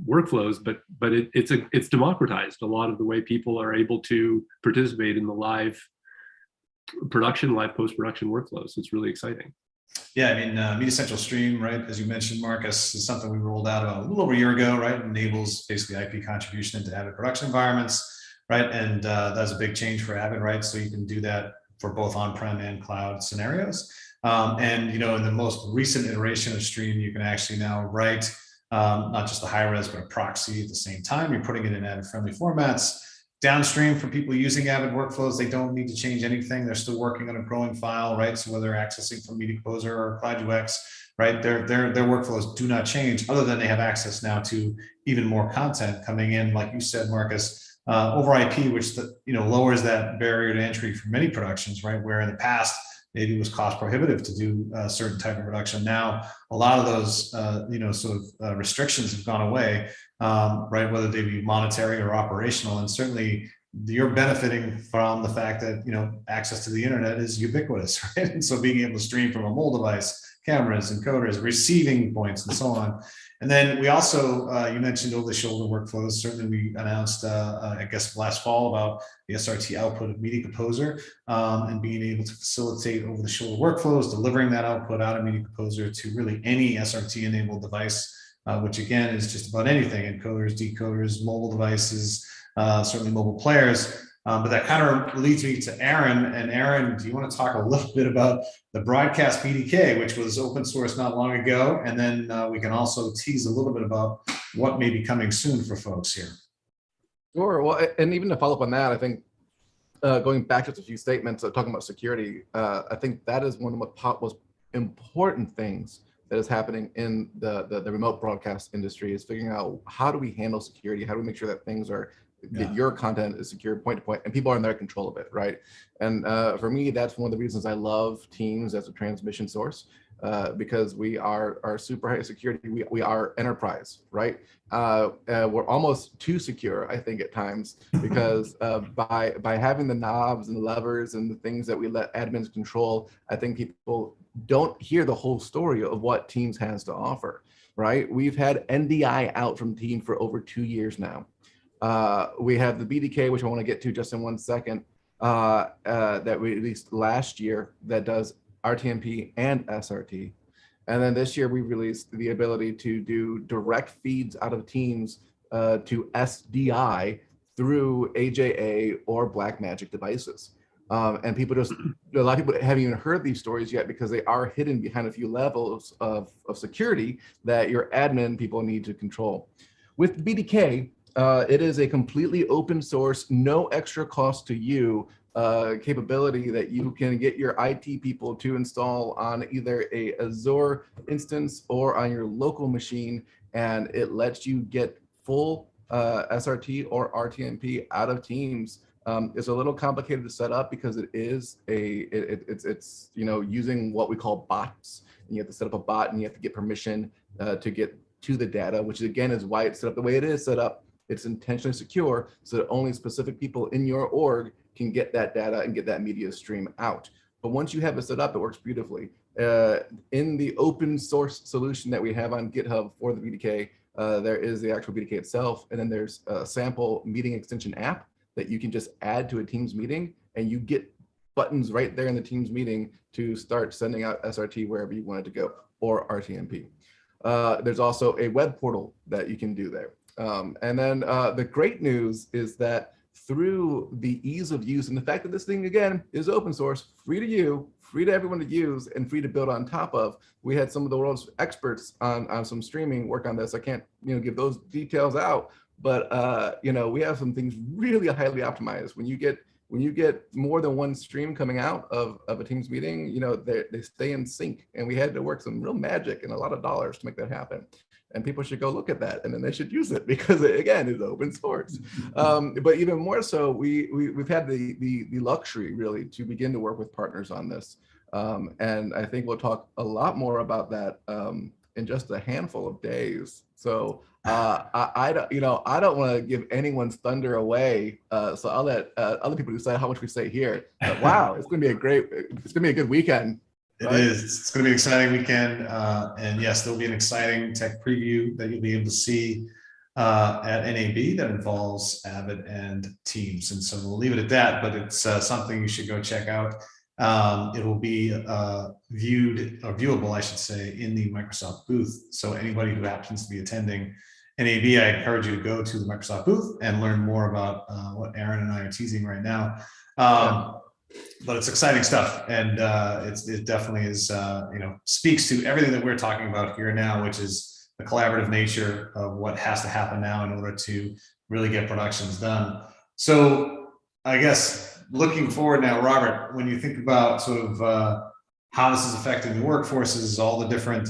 workflows, but it's democratized a lot of the way people are able to participate in the live post-production workflows. It's really exciting. Yeah, I mean, Media Central Stream, right, as you mentioned, Marcus, is something we rolled out a little over a year ago, right? It enables basically IP contribution into Avid production environments, right? And that's a big change for Avid, right? So you can do that for both on-prem and cloud scenarios. And in the most recent iteration of Stream, you can actually now write not just the high res, but a proxy at the same time. You're putting it in Avid friendly formats. Downstream, for people using Avid workflows, they don't need to change anything. They're still working on a growing file, right? So whether they're accessing from Media Composer or Cloud UX, right, their workflows do not change, other than they have access now to even more content coming in, like you said, Marcus, over IP, which lowers that barrier to entry for many productions, right? Where in the past, maybe it was cost prohibitive to do a certain type of production. Now, a lot of those, restrictions have gone away, right? Whether they be monetary or operational. And certainly you're benefiting from the fact that, access to the internet is ubiquitous, right? And so being able to stream from a mobile device, cameras, encoders, receiving points, and so on. And then we also, you mentioned over-the-shoulder workflows. Certainly we announced, I guess last fall, about the SRT output of Media Composer, and being able to facilitate over-the-shoulder workflows, delivering that output out of Media Composer to really any SRT-enabled device, which again is just about anything: encoders, decoders, mobile devices, certainly mobile players. But that kind of leads me to Aaron. And Aaron, do you want to talk a little bit about the broadcast BDK, which was open source not long ago? And then we can also tease a little bit about what may be coming soon for folks here. Sure. Well, and even to follow up on that, I think going back just a few statements talking about security, I think that is one of the most important things that is happening in the remote broadcast industry, is figuring out how do we handle security, how do we make sure that things are that your content is secure point to point and people are in their control of it, right? And for me, that's one of the reasons I love Teams as a transmission source, because we are super high security. We are enterprise, right? We're almost too secure, I think, at times, because by having the knobs and the levers and the things that we let admins control, I think people don't hear the whole story of what Teams has to offer, right? We've had NDI out from Teams for over 2 years now. We have the BDK, which I want to get to just in 1 second, that we released last year that does RTMP and SRT. And then this year we released the ability to do direct feeds out of Teams to SDI through AJA or Blackmagic devices. And people a lot of people haven't even heard these stories yet because they are hidden behind a few levels of security that your admin people need to control. With BDK, it is a completely open source, no extra cost to you capability that you can get your IT people to install on either a Azure instance or on your local machine, and it lets you get full SRT or RTMP out of Teams. It's a little complicated to set up because it is it's using what we call bots, and you have to set up a bot and you have to get permission to get to the data, which again is why it's set up the way it is set up. It's intentionally secure so that only specific people in your org can get that data and get that media stream out. But once you have it set up, it works beautifully. In the open source solution that we have on GitHub for the BDK, there is the actual BDK itself, and then there's a sample meeting extension app that you can just add to a Teams meeting, and you get buttons right there in the Teams meeting to start sending out SRT wherever you want it to go, or RTMP. There's also a web portal that you can do there. And then the great news is that through the ease of use and the fact that this thing, again, is open source, free to you, free to everyone to use, and free to build on top of, we had some of the world's experts on some streaming work on this. I can't give those details out, but we have some things really highly optimized. When you get more than one stream coming out of a Teams meeting, they stay in sync, and we had to work some real magic and a lot of dollars to make that happen. And people should go look at that, and then they should use it because it, again, is open source. But even more so, we've had the luxury really to begin to work with partners on this, and I think we'll talk a lot more about that in just a handful of days. So I don't want to give anyone's thunder away, so I'll let other people decide how much we say here. But wow, it's going to be a good weekend. It is. It's going to be an exciting weekend. And yes, there'll be an exciting tech preview that you'll be able to see at NAB that involves Avid and Teams. And so we'll leave it at that, but it's something you should go check out. It will be viewable, I should say, in the Microsoft booth. So anybody who happens to be attending NAB, I encourage you to go to the Microsoft booth and learn more about what Aaron and I are teasing right now. But it's exciting stuff, and it definitely is, speaks to everything that we're talking about here now, which is the collaborative nature of what has to happen now in order to really get productions done. So I guess looking forward now, Robert, when you think about sort of how this is affecting the workforces, all the different,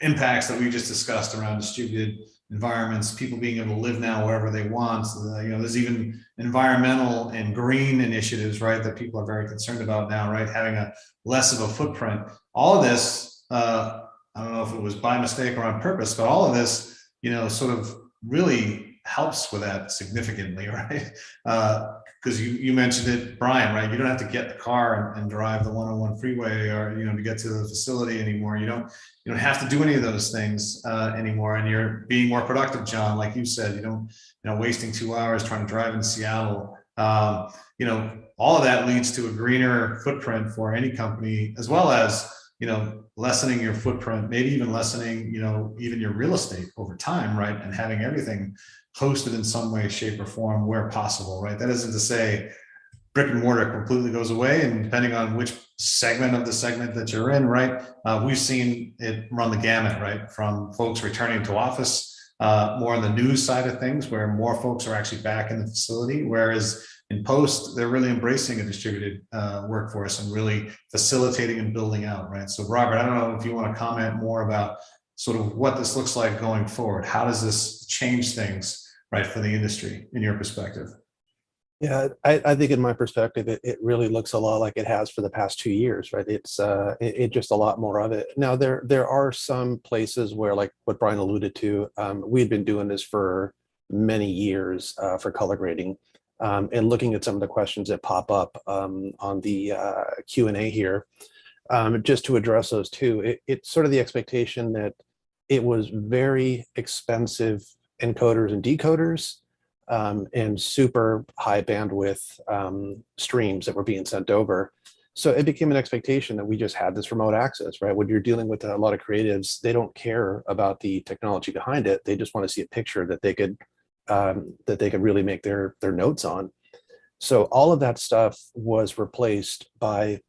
impacts that we just discussed around distributed environments, people being able to live now wherever they want. There's even environmental and green initiatives, right, that people are very concerned about now, right, having a less of a footprint. All of this, I don't know if it was by mistake or on purpose, but all of this, sort of really helps with that significantly, right? Because you mentioned it, Brian, right? You don't have to get the car and drive the 101 freeway, or to get to the facility anymore. You don't have to do any of those things anymore, and you're being more productive, John. Like you said, wasting 2 hours trying to drive in Seattle. All of that leads to a greener footprint for any company, as well as lessening your footprint, maybe even lessening even your real estate over time, right? And having everything hosted in some way, shape, or form where possible, right? That isn't to say brick and mortar completely goes away, and depending on which segment of the segment that you're in, right? We've seen it run the gamut, right? From folks returning to office, more on the news side of things, where more folks are actually back in the facility, whereas in post, they're really embracing a distributed workforce and really facilitating and building out, right? So Robert, I don't know if you want to comment more about sort of what this looks like going forward. How does this change things, right, for the industry in your perspective? Yeah, I think in my perspective, it really looks a lot like it has for the past 2 years, right? It's just a lot more of it. Now, there are some places where, like what Brian alluded to, we've been doing this for many years for color grading. And looking at some of the questions that pop up on the Q&A here, just to address those too, it's sort of the expectation that it was very expensive encoders and decoders and super high bandwidth streams that were being sent over. So it became an expectation that we just had this remote access, right? When you're dealing with a lot of creatives, they don't care about the technology behind it. They just want to see a picture that they could really make their notes on. So all of that stuff was replaced by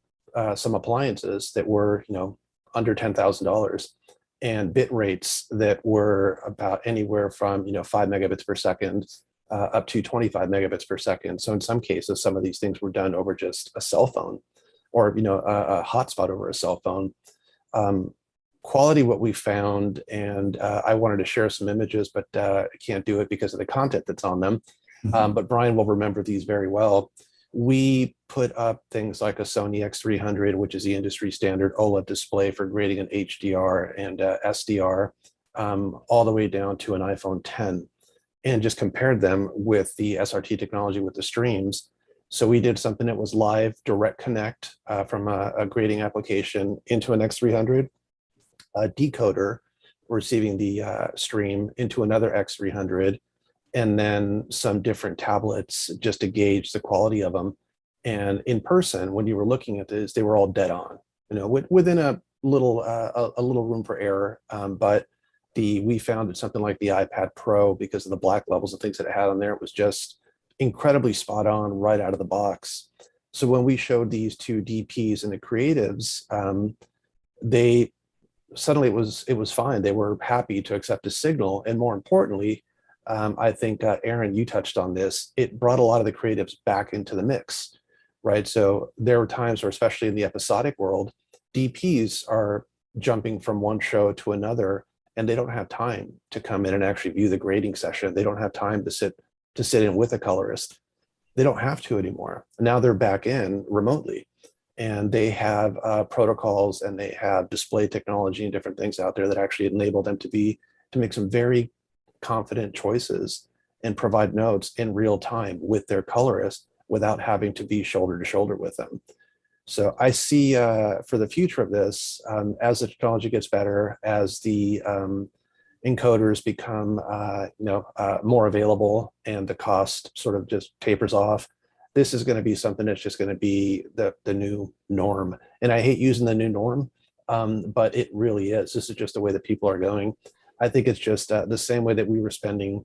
some appliances that were under $10,000, and bit rates that were about anywhere from 5 megabits per second up to 25 megabits per second. So in some cases, some of these things were done over just a cell phone, or a hotspot over a cell phone. Quality, what we found, and I wanted to share some images, but I can't do it because of the content that's on them. But Brian will remember these very well. We put up things like a Sony X300, which is the industry standard OLED display for grading an HDR and SDR, all the way down to an iPhone 10, and just compared them with the SRT technology with the streams. So we did something that was live direct connect from a grading application into an X300. A decoder receiving the stream into another X300, and then some different tablets just to gauge the quality of them. And in person, when you were looking at this, they were all dead on, within a little room for error. But we found that something like the iPad Pro, because of the black levels and things that it had on there, it was just incredibly spot on right out of the box. So when we showed these two DPs and the creatives, suddenly it was fine. They were happy to accept a signal. And more importantly, I think, Aaron, you touched on this, it brought a lot of the creatives back into the mix, right? So there were times where, especially in the episodic world, DPs are jumping from one show to another, and they don't have time to come in and actually view the grading session. They don't have time to sit in with a colorist. They don't have to anymore. Now they're back in remotely. And they have protocols, and they have display technology and different things out there that actually enable them to make some very confident choices and provide notes in real time with their colorist without having to be shoulder to shoulder with them. So I see for the future of this, as the technology gets better, as the encoders become more available and the cost sort of just tapers off, this is going to be something that's just going to be the new norm. And I hate using the new norm, but it really is. This is just the way that people are going. I think it's just the same way that we were spending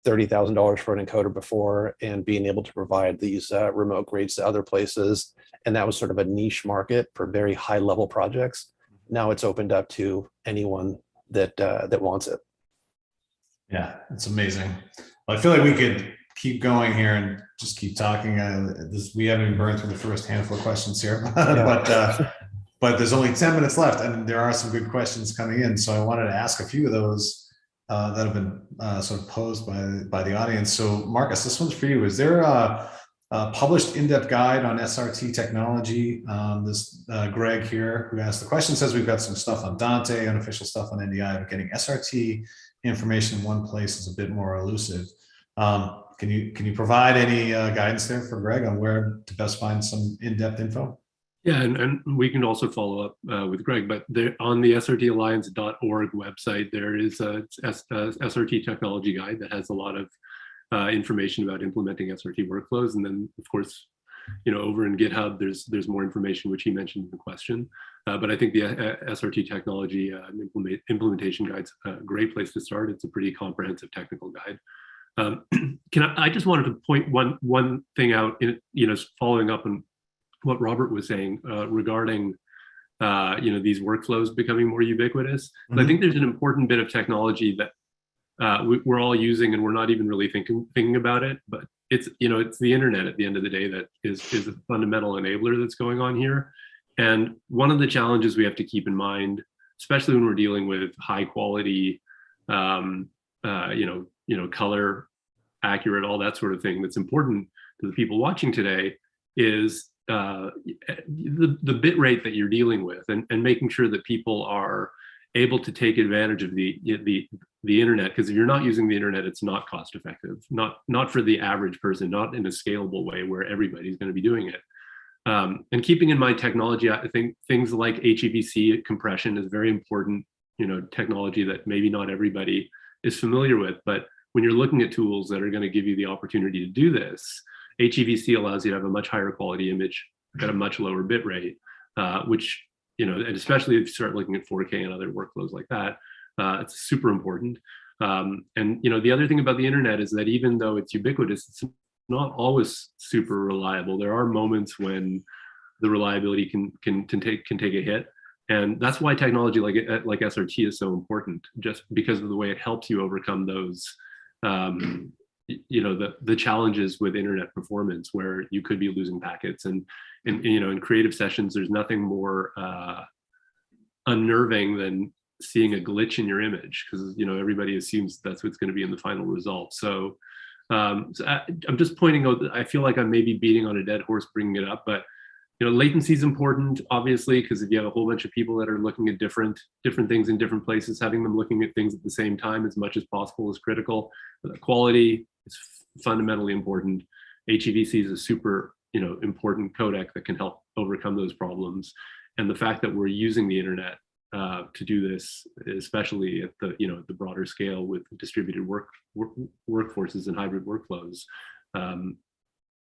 $30,000 for an encoder before and being able to provide these remote grades to other places. And that was sort of a niche market for very high level projects. Now it's opened up to anyone that wants it. Yeah, it's amazing. Well, I feel like we could keep going here and just keep talking. We haven't even burned through the first handful of questions here, but there's only 10 minutes left, and there are some good questions coming in. So I wanted to ask a few of those that have been sort of posed by the audience. So Marcus, this one's for you. Is there a published in-depth guide on SRT technology? This Greg here, who asked the question, says we've got some stuff on Dante, unofficial stuff on NDI, but getting SRT information in one place is a bit more elusive. Can you provide any guidance there for Greg on where to best find some in-depth info? Yeah, and we can also follow up with Greg, but there, on the srtalliance.org website, there is a SRT technology guide that has a lot of information about implementing SRT workflows. And then, of course, over in GitHub, there's more information, which he mentioned in the question. But I think the SRT technology implementation guide's a great place to start. It's a pretty comprehensive technical guide. I just wanted to point one thing out, following up on what Robert was saying regarding these workflows becoming more ubiquitous. Mm-hmm. I think there's an important bit of technology that we're all using and we're not even really thinking about it, but it's the internet at the end of the day that is a fundamental enabler that's going on here. And one of the challenges we have to keep in mind, especially when we're dealing with high quality, color accurate, all that sort of thing that's important to the people watching today, is the bit rate that you're dealing with, and making sure that people are able to take advantage of the internet. Because if you're not using the internet, it's not cost effective, not for the average person, not in a scalable way where everybody's going to be doing it. And keeping in mind technology, I think things like HEVC compression is very important, technology that maybe not everybody is familiar with. But when you're looking at tools that are going to give you the opportunity to do this, HEVC allows you to have a much higher quality image at a much lower bit rate, which, and especially if you start looking at 4K and other workflows like that, it's super important. And, the other thing about the internet is that even though it's ubiquitous, it's not always super reliable. There are moments when the reliability can take a hit. And that's why technology like SRT is so important, just because of the way it helps you overcome those, the challenges with internet performance, where you could be losing packets. And in creative sessions, there's nothing more unnerving than seeing a glitch in your image, because everybody assumes that's what's going to be in the final result. So, I'm just pointing out that I feel like I'm maybe beating on a dead horse bringing it up, but latency is important, obviously, because if you have a whole bunch of people that are looking at different things in different places, having them looking at things at the same time as much as possible is critical. Quality is fundamentally important. HEVC is a super important codec that can help overcome those problems. And the fact that we're using the internet to do this, especially at the broader scale with distributed workforces and hybrid workflows,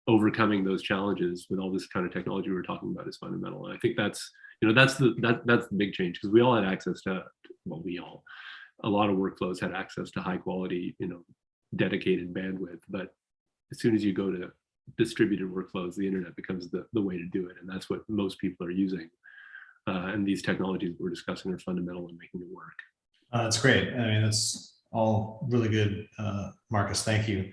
overcoming those challenges with all this kind of technology we were talking about is fundamental. And I think that's the big change, because we all had access to, a lot of workflows had access to high quality, dedicated bandwidth. But as soon as you go to distributed workflows, the internet becomes the way to do it. And that's what most people are using. And these technologies we're discussing are fundamental in making it work. That's great. I mean, that's all really good, Marcus. Thank you.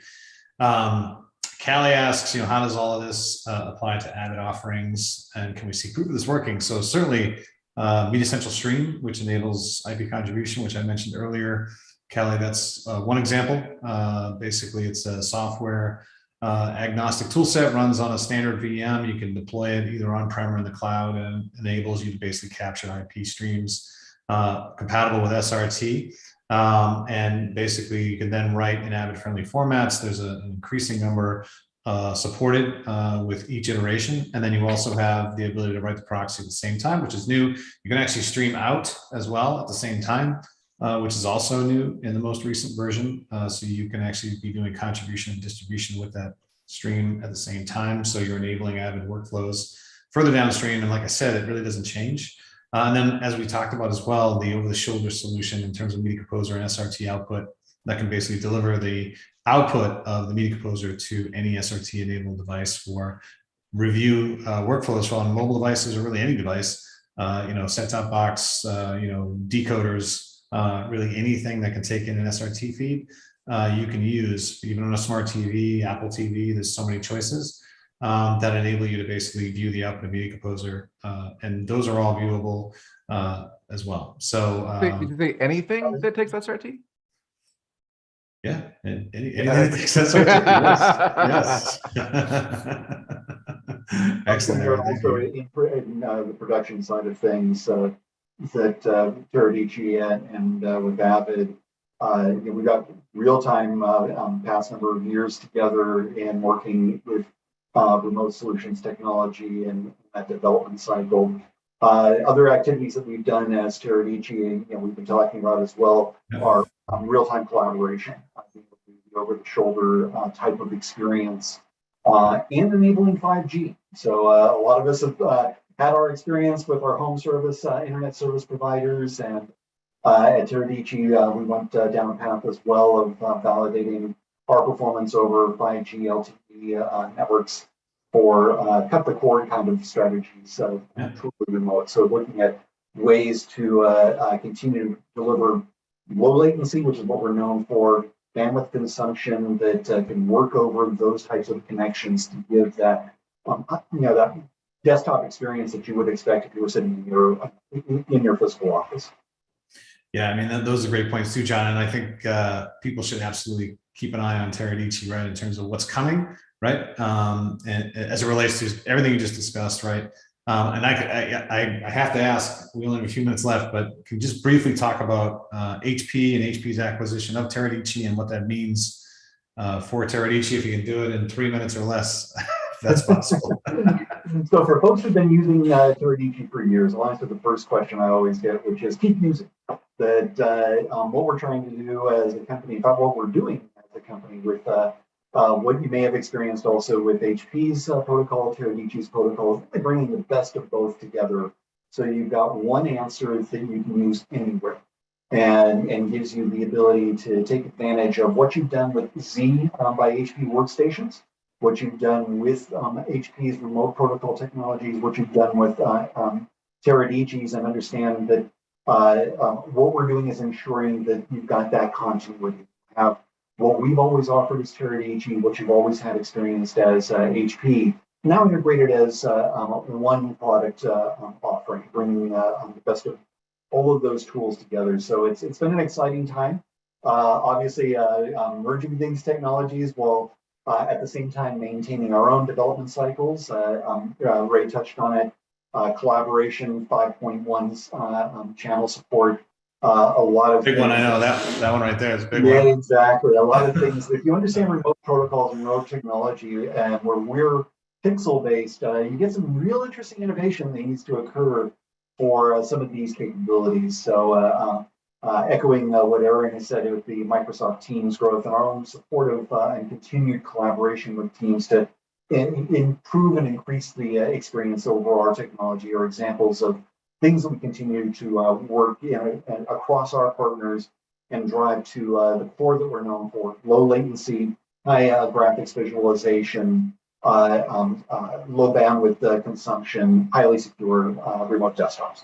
Callie asks, how does all of this apply to Avid offerings, and can we see proof of this working? So certainly, Media Central Stream, which enables IP contribution, which I mentioned earlier. Callie, that's one example. Basically, it's a software agnostic toolset, runs on a standard VM. You can deploy it either on-prem or in the cloud, and enables you to basically capture IP streams compatible with SRT. And basically, you can then write in Avid-friendly formats. There's an increasing number supported with each iteration. And then you also have the ability to write the proxy at the same time, which is new. You can actually stream out as well at the same time, which is also new in the most recent version. So you can actually be doing contribution and distribution with that stream at the same time. So you're enabling Avid workflows further downstream. And like I said, it really doesn't change. And then, as we talked about as well, the over-the-shoulder solution in terms of Media Composer and SRT output that can basically deliver the output of the Media Composer to any SRT-enabled device for review workflows on mobile devices, or really any device. Set-top box, decoders, really anything that can take in an SRT feed, you can use, even on a smart TV, Apple TV. There's so many choices that enable you to basically view the output of Media Composer, and those are all viewable as well. So, did you say anything that takes SRT? Yeah, anything that takes SRT. Yes. Excellent. Also, in the production side of things, that Teradici and with Avid, we got real-time past number of years together and working with remote solutions technology and that development cycle. Other activities that we've done as Teradici, we've been talking about as well, are real-time collaboration, the over-the-shoulder type of experience, and enabling 5G. So a lot of us have had our experience with our home service, internet service providers, and at Teradici, we went down a path as well of validating our performance over 5G LTE networks for cut the cord kind of strategies, so truly remote. So looking at ways to continue to deliver low latency, which is what we're known for, bandwidth consumption that can work over those types of connections to give that that desktop experience that you would expect if you were sitting in your physical office. Yeah, I mean, those are great points too, John. And I think people should absolutely keep an eye on Teradici, right, in terms of what's coming, right, and as it relates to everything you just discussed, right. And I have to ask, we only have a few minutes left, but can you just briefly talk about HP and HP's acquisition of Teradici and what that means for Teradici, if you can do it in 3 minutes or less, if that's possible. So for folks who've been using Teradici for years, I'll answer the first question I always get, which is keep using. That what we're trying to do as a company, about what we're doing as a company with what you may have experienced also with HP's protocol, Teradici's protocol, really bringing the best of both together. So you've got one answer that you can use anywhere and gives you the ability to take advantage of what you've done with Z by HP workstations, what you've done with HP's remote protocol technologies, what you've done with Teradici's, and understand that what we're doing is ensuring that you've got that continuity. You have what we've always offered as Teradici, what you've always had experienced as HP, now integrated as one product offering, bringing the best of all of those tools together. So it's been an exciting time. Obviously, merging these technologies while at the same time maintaining our own development cycles. Ray touched on it. Collaboration 5.1's channel support. A lot of big one. I know that one right there is a big one. Yeah, exactly. A lot of things. If you understand remote protocols and remote technology, and where we're pixel based, you get some real interesting innovation that needs to occur for some of these capabilities. So echoing what Aaron has said with the Microsoft Teams growth and our own support of and continued collaboration with Teams to improve and increase the experience over our technology are examples of things that we continue to work across our partners and drive to the core that we're known for: low latency, high graphics visualization, low bandwidth consumption, highly secure remote desktops.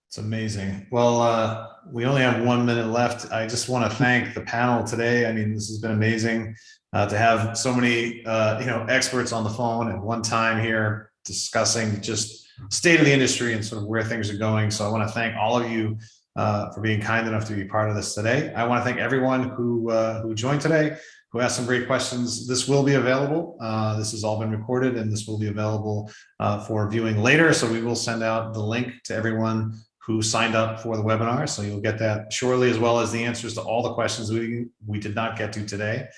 It's amazing. Well, we only have 1 minute left. I just want to thank the panel today. I mean, this has been amazing to have so many experts on the phone at one time here discussing just state of the industry and sort of where things are going. So I want to thank all of you for being kind enough to be part of this today. I want to thank everyone who joined today, who asked some great questions. This will be available. This has all been recorded, and this will be available for viewing later. So we will send out the link to everyone who signed up for the webinar. So you'll get that shortly, as well as the answers to all the questions we did not get to today.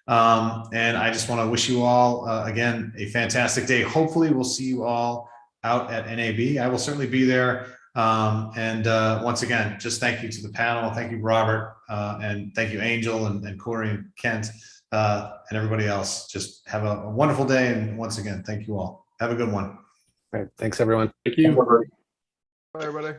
And I just want to wish you all, again, a fantastic day. Hopefully we'll see you all out at NAB. I will certainly be there. And once again, just thank you to the panel. Thank you, Robert, and thank you, Angel, and Corey, and Kent, and everybody else. Just have a wonderful day. And once again, thank you all. Have a good one. All right. Thanks, everyone. Thank you. Bye, everybody.